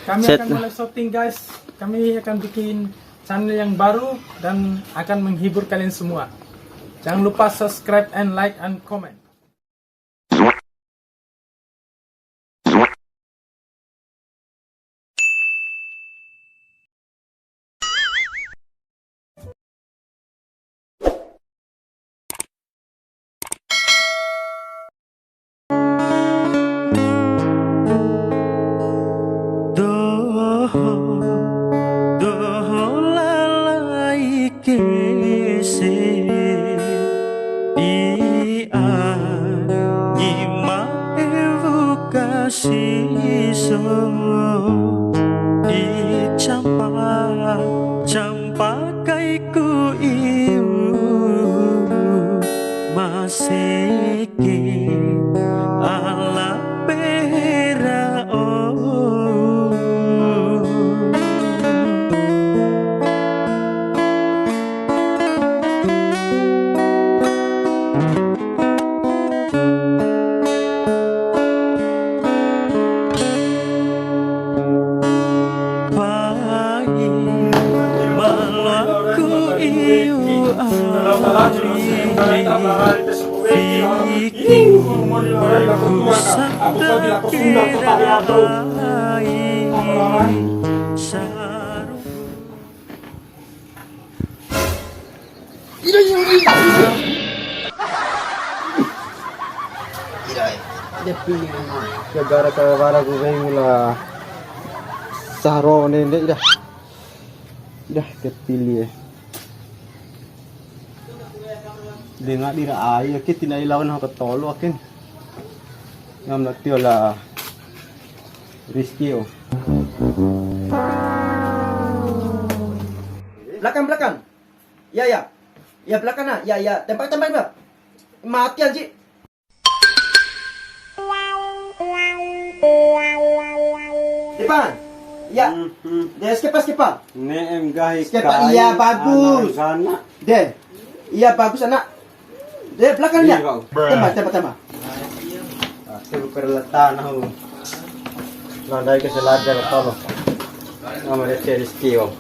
Kami akan mulai syuting guys. Kami akan bikin channel yang baru dan akan menghibur kalian semua. Jangan lupa subscribe and like and comment. Campakaiku iu maseke ala pera gara-gara gue mula sahro nende dah kepilih dengar dira ay akit tinailawan ako tolo akin ngam natiola risky oh. Belakang. Ya, belakang nah. Ya, tembak Mbak. Matian sih. Depan. Ya. Dia skepa. Neem guys. Skepa. Iya, bagus. Deh. Iya, bagus anak. Deh, belakangnya. Tembak. Aku perletan aku. Nandai ke selajar tolo. Nama dia risky oh.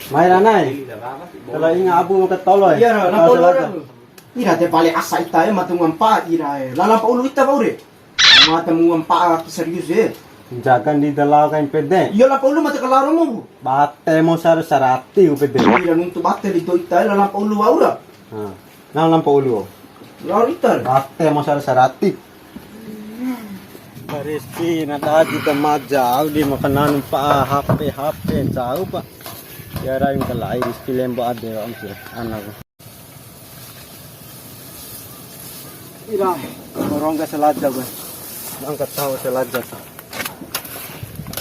Main anai. Kalau ingat abu mau ketoloy. Iya, lampau. Ira te balik asa ita matung ampa ira. Lalang pa ulo ita ba ure. Mata mu ampa serius Jangan di dalaga yang pede. Iya lah ulo mata kalaro mo bu. Bate mo sarati pede. Ira nung tu bate dito ita lalang pa ulo aura. Nang lampa ulu. Laur ita. Bate mo sarati. Pariski nada kita majau di makanan pa HP jauh pak. Yara yung kalai Rizky lembo ade om sih anak. Ira, orang ka selajah ba. Angkat tahu selajah.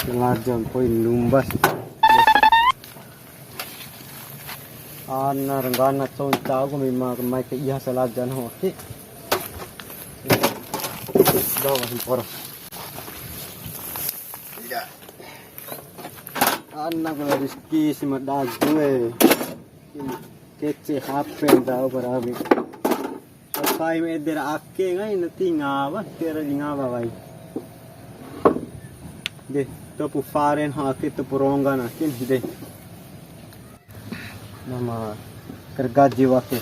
Selajah poin lumbas. Ana renggana ton tahu ko may kaiya selajah ho. Oke. Daw himpor. Anak ko Rizky si madago kece HP daw parabi.Pai me dera ake ngai nati ngawa tera ngawa vai. De topu faren ha ke to poronga na kin de. Nama kerja jiwa ke.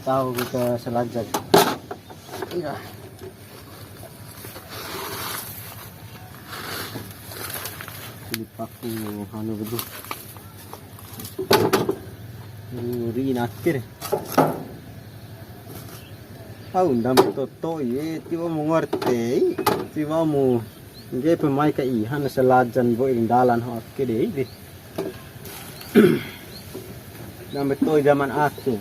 Tahu kita selajah. Iya. Paku hanu bedu. Ri nakir. Ndam to ye tiwa mo ngerti. Tiwa mo nge pemai ka ihan selajan bo dalan ho kede di. Ndam to zaman aku.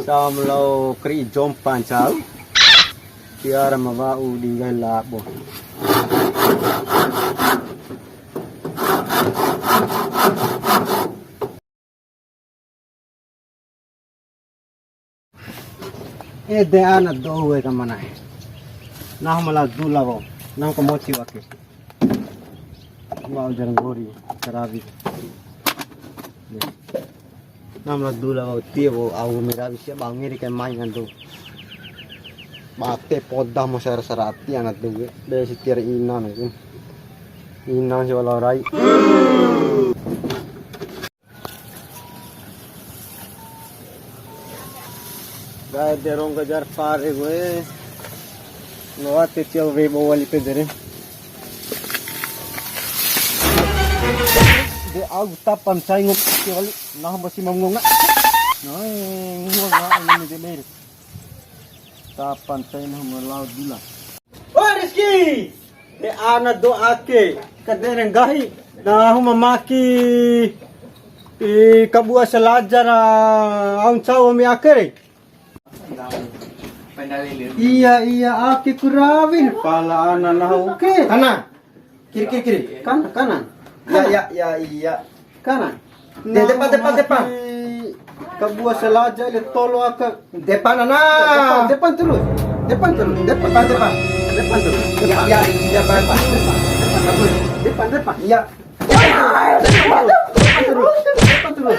Samlo kri jompan chau. Tiara mawau di galabo. De ana dowe kamana nah malah dulawo nang komoci wake mau jarang gori karabi nam la dulawo tiewo au mirabi sia bang miri kan main ando Bate podah mo sarati anak duwe. Be si tira inan itu. Inan si wala rai. Gaya derong gajar pare gue. Loa tetiaw vebo wali pedere. De ag tapan say ngop wali nah basi mamngonga. Noy ngonga ani de mer. Tapan say nah melaw dula. Oh Rizky! De ana do ake kadereng gahi na humamaki kabua sa lajar aun cawo mi akere. Iya ake kurawin pala ana na oke. Kanan. Kiri. Kanan. Iya. Kanan. Depan. Kabua sa lajar le tolo aka. Depan na. Depan terus. Depan terus. Depan terus. Iya, depan. Depan. Iya. Depan terus.